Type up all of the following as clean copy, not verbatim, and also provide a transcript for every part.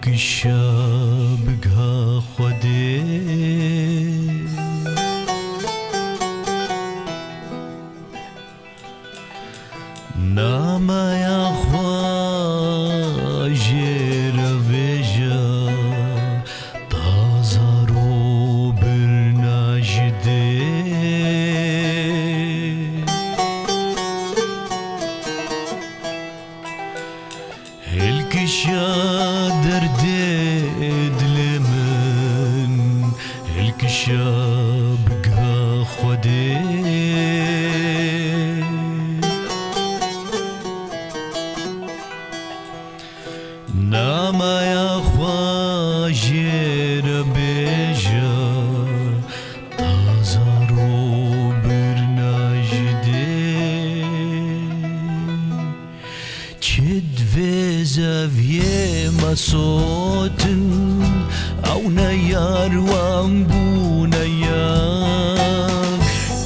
الشابقها خودي ناما يا خواجر بجا تازارو برناجدي الكشا دردي دلمن الكشا بقها خودي ناما يا خواجر بجا تازارو برناجدي چد و زاویه مسوتن او نیار وام بو نیار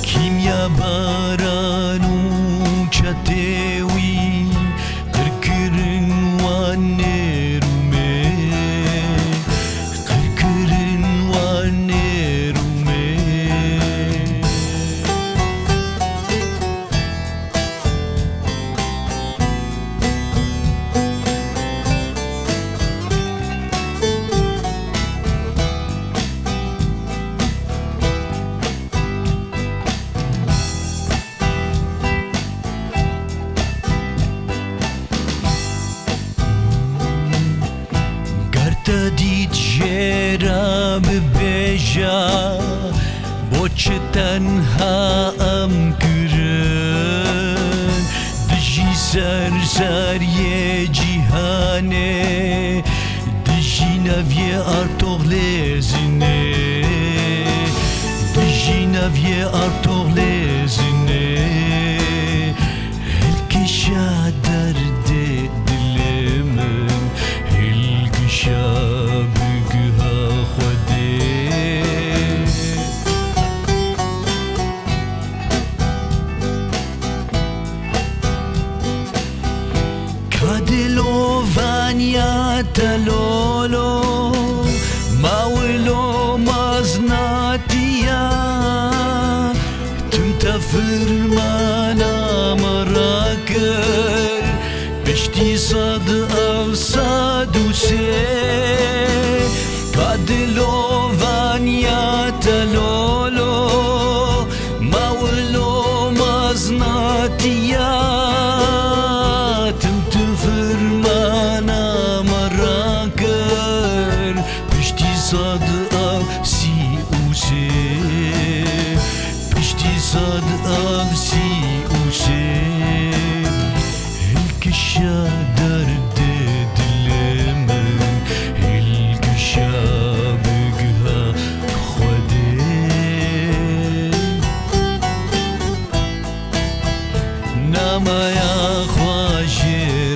کیمیا بارانو چتوی قرقرن وانیرومه قرقرن وانیرومه دید جرا ببجا بوچ تنها ام کرن دجی سرسری جیهانه دجی نوی ارتوغلزنه دجی نوی ارتوغلزنه الکشا درد دلمن الکشا كادلو فانيا تلولو ماولو مازناتيا تمتفر مانا مراكر بشتي صاد او صادو سي كادلو فانيا تلولو ماولو مازناتيا فرمانا مراكر بشتي صاد او سي او سي بشتي صاد او سي او سي الكشا درد دلمن الكشا بقها خودي ناما يا خواجر